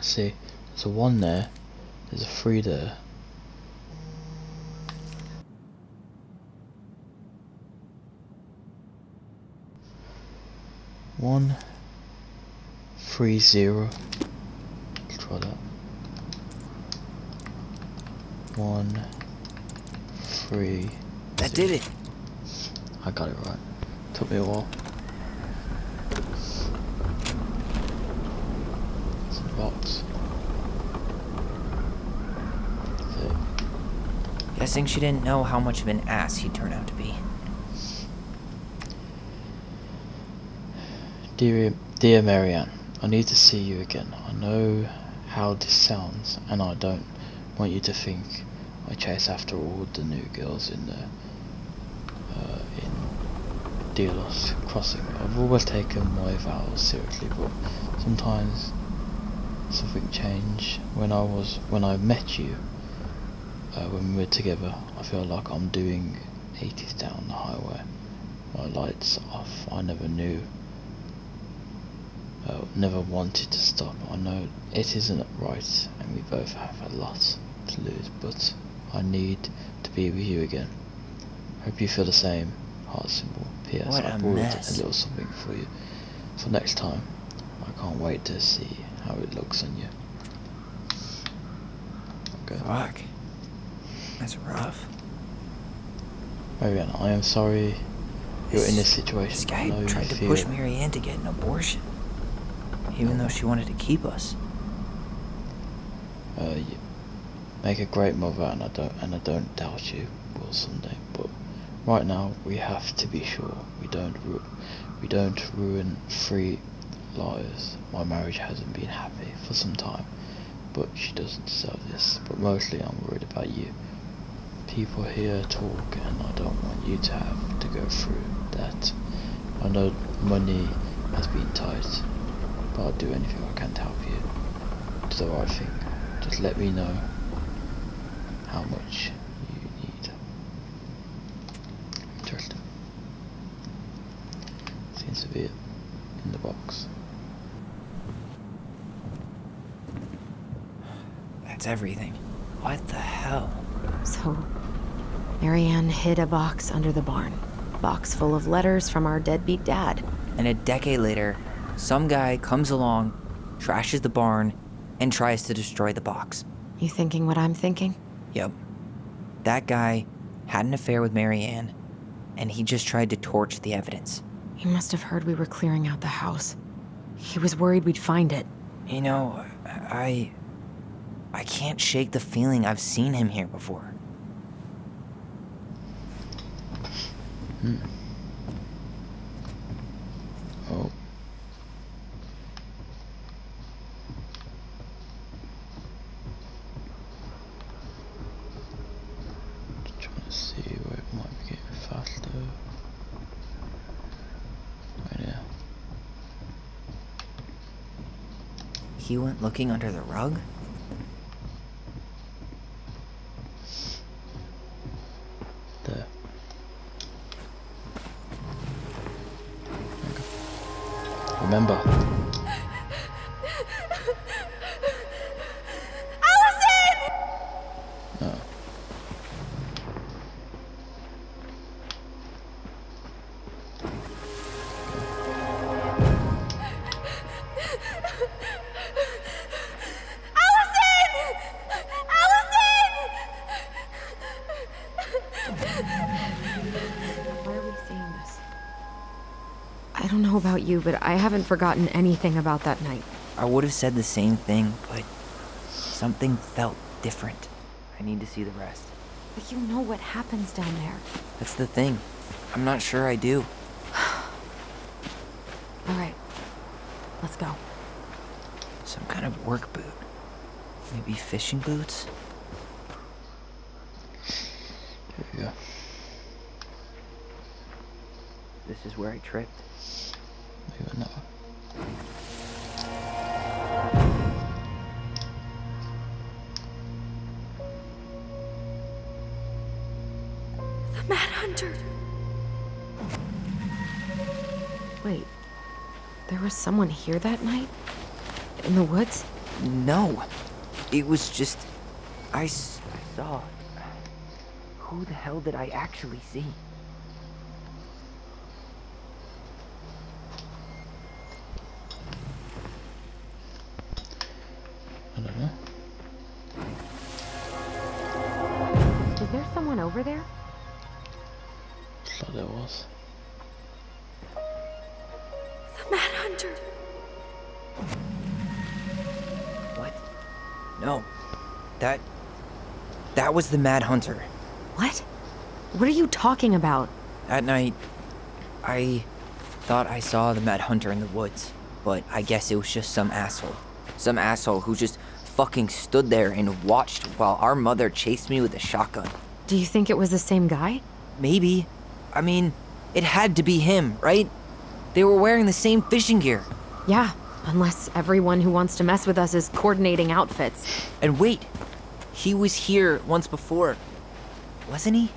See, there's a 1 there, there's a 3 there. One, 3, 0. Let's try that. 1, 3. That did it. I got it right. Took me a while. It's a box. That's it. Guessing she didn't know how much of an ass he'd turn out to be. Dear Marianne, I need to see you again. I know how this sounds, and I don't want you to think I chase after all the new girls in Delos Crossing. I've always taken my vows seriously, but sometimes something changed. When I met you, when we were together, I feel like I'm doing 80s down the highway. My lights off. I never knew. Never wanted to stop. I know it isn't right, and we both have a lot to lose, but I need to be with you again. Hope you feel the same. Heart symbol. P.S. What I a brought mess. a little something for you for next time. I can't wait to see how it looks on you. Okay. Fuck. That's rough. Marianne, I am sorry you're in this situation. This I know guy you tried to feel- push Marianne to get an abortion. Even though she wanted to keep us. You make a great mother, and I don't doubt you will someday. But right now, we have to be sure we don't ruin 3 lives. My marriage hasn't been happy for some time, but she doesn't deserve this. But mostly, I'm worried about you. People here talk, and I don't want you to have to go through that. I know money has been tight, but I'll do anything I can to help you do the right thing. Just let me know how much you need. Interesting. Seems to be it in the box. That's everything. What the hell? So, Marianne hid a box under the barn. Box full of letters from our deadbeat dad. And a decade later, some guy comes along, trashes the barn, and tries to destroy the box. You thinking what I'm thinking? Yep. That guy had an affair with Marianne, and he just tried to torch the evidence. He must have heard we were clearing out the house. He was worried we'd find it. You know, I can't shake the feeling I've seen him here before. Oh. Just trying to see where it might be getting faster. Right here. He went looking under the rug? There. Remember. Allison! No. Why are we seeing this? I don't know about you, but I haven't forgotten anything about that night. I would have said the same thing, but something felt different. I need to see the rest. But you know what happens down there. That's the thing. I'm not sure I do. All right, let's go. Some kind of work boot. Maybe fishing boots? Here we go. This is where I tripped. Maybe not. The Mad Hunter. Wait, there was someone here that night? In the woods? No. It was just... I saw... Who the hell did I actually see? I don't know. Is there someone over there? Thought there was. The Mad Hunter. What? No. That was the Mad Hunter. What? What are you talking about? That night, I thought I saw the Mad Hunter in the woods, but I guess it was just some asshole. Some asshole who just fucking stood there and watched while our mother chased me with a shotgun. Do you think it was the same guy? Maybe. I mean, it had to be him, right? They were wearing the same fishing gear. Yeah, unless everyone who wants to mess with us is coordinating outfits. And wait, he was here once before, wasn't he?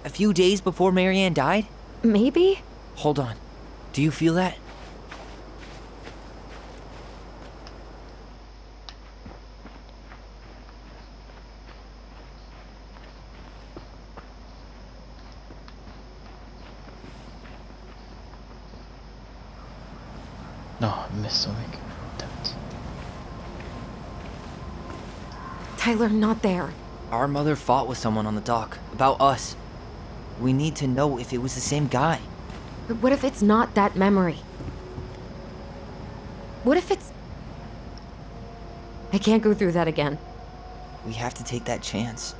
A few days before Marianne died? Maybe? Hold on. Do you feel that? No, I missed something. Damn it. Tyler, not there. Our mother fought with someone on the dock about us. We need to know if it was the same guy. But what if it's not that memory? What if it's... I can't go through that again. We have to take that chance.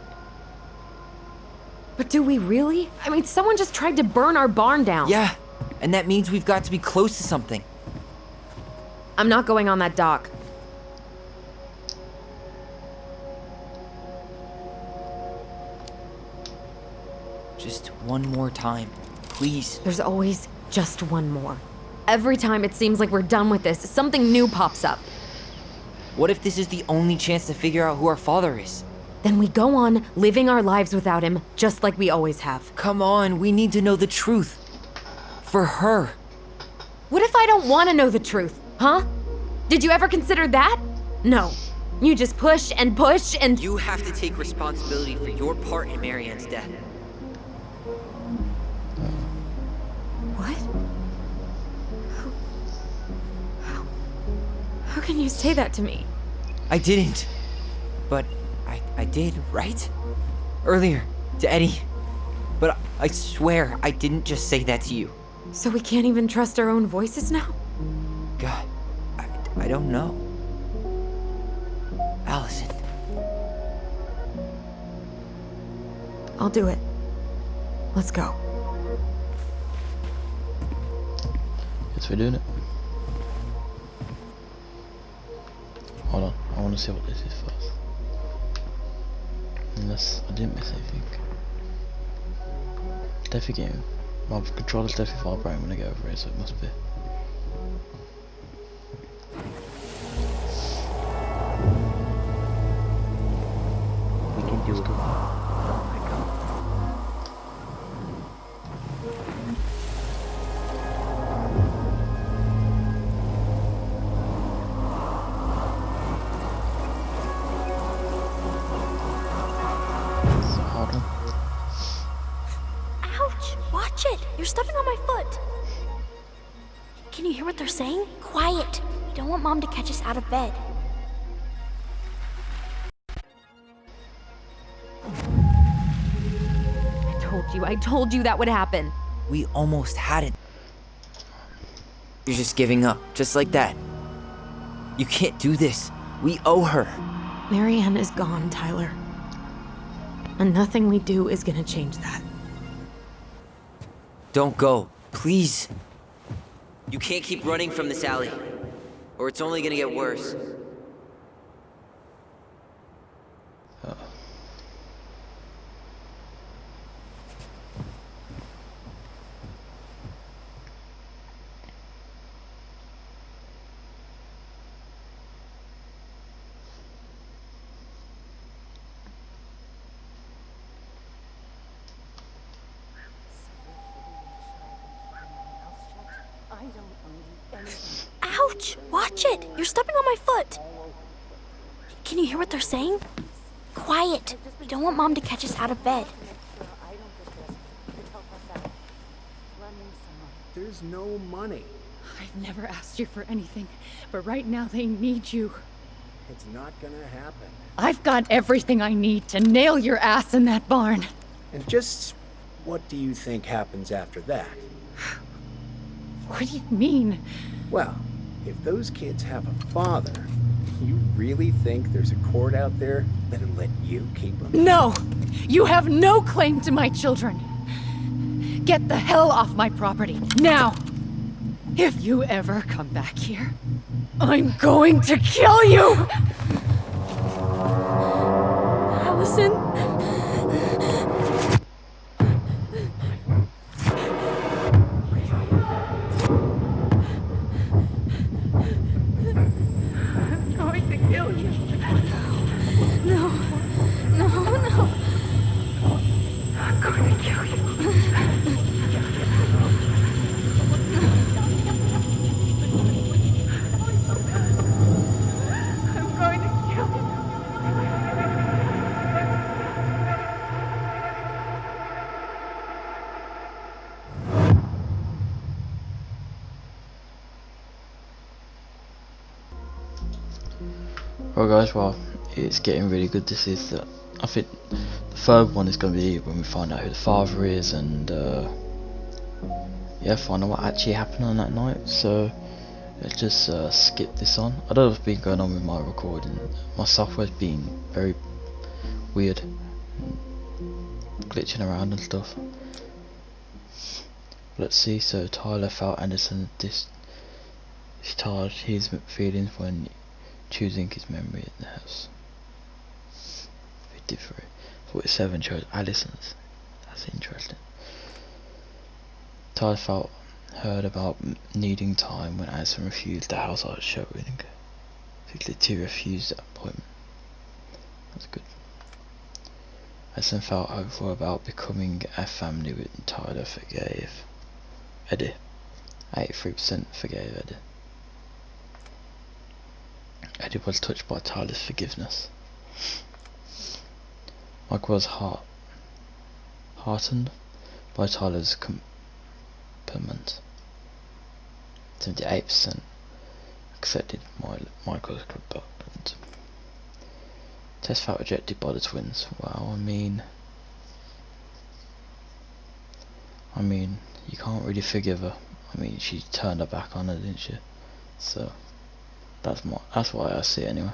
But do we really? I mean, someone just tried to burn our barn down. Yeah, and that means we've got to be close to something. I'm not going on that dock. Just one more time, please. There's always just one more. Every time it seems like we're done with this, something new pops up. What if this is the only chance to figure out who our father is? Then we go on living our lives without him, just like we always have. Come on, we need to know the truth. For her. What if I don't want to know the truth, huh? Did you ever consider that? No. You just push and push and... You have to take responsibility for your part in Marianne's death. What? How can you say that to me? I didn't. But I did, right? Earlier, to Eddie. But I swear I didn't just say that to you. So we can't even trust our own voices now? God, I don't know. Allison. I'll do it. Let's go. Guess we're doing it. Hold on, I want to see what this is first. Unless I didn't miss anything. Definitely game. My controller's definitely vibrating when I go over it, so it must be. We can do it. Ouch! Watch it! You're stepping on my foot! Can you hear what they're saying? Quiet! We don't want Mom to catch us out of bed. I told you that would happen. We almost had it. You're just giving up, just like that. You can't do this. We owe her. Marianne is gone, Tyler. And nothing we do is gonna change that. Don't go, please. You can't keep running from this alley, or it's only gonna get worse. Ouch! Watch it! You're stepping on my foot! Can you hear what they're saying? Quiet. We don't want Mom to catch us out of bed. There's no money. I've never asked you for anything, but right now they need you. It's not gonna happen. I've got everything I need to nail your ass in that barn. And just what do you think happens after that? What do you mean? Well, if those kids have a father, you really think there's a court out there that'll let you keep them? No! You have no claim to my children. Get the hell off my property, now! If you ever come back here, I'm going to kill you! Allison? I'm going to kill you. No. I'm going to kill you. I'm going to kill you. Well guys, well, it's getting really good. This is I think the third one is going to be when we find out who the father is and yeah, find out what actually happened on that night. So let's just skip this on. I don't know what's been going on with my recording. My software's been very weird, glitching around and stuff. Let's see. So Tyler felt Anderson discharged his feelings when choosing his memory in the house. 53. 47 chose Allison's. That's interesting. Tyler felt heard about needing time when Allison refused the household showing. 52 refused that appointment. That's good. Allison felt hopeful about becoming a family with Tyler forgave Eddie. 83% forgave Eddie. Eddie was touched by Tyler's forgiveness. Mike was heartened by Tyler's compliment. 78% accepted Michael's compliment. Tess felt rejected by the twins. Well, I mean, you can't really forgive her. I mean, she turned her back on her, didn't she? So that's why I see it anyway.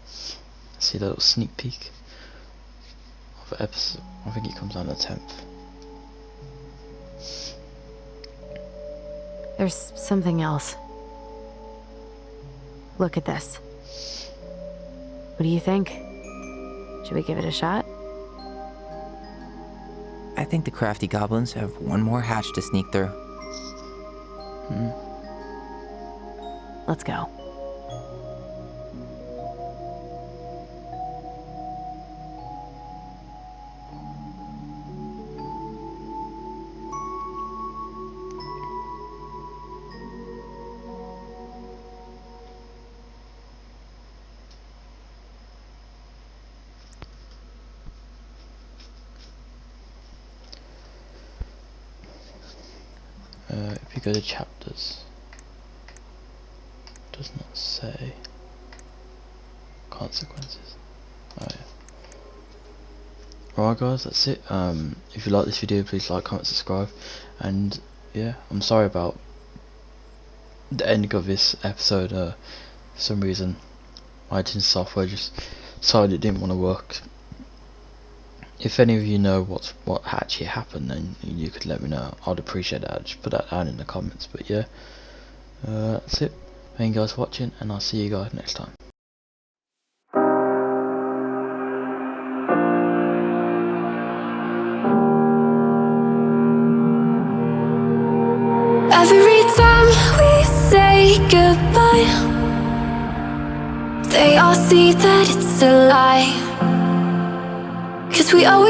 See the little sneak peek of the episode. I think it comes on the 10th. There's something else. Look at this. What do you think? Should we give it a shot? I think the crafty goblins have one more hatch to sneak through. Let's go. If you go to chapters, it does not say consequences. Oh yeah. Alright guys, that's it. If you like this video, please like, comment, subscribe, and yeah, I'm sorry about the ending of this episode. For some reason my editing software just decided it didn't want to work. If any of you know what actually happened, then you could let me know. I'd appreciate that. Just put that down in the comments. But yeah, that's it. Thank you guys for watching, and I'll see you guys next time. Every time we say goodbye, they all see that it's a lie. 'Cause we always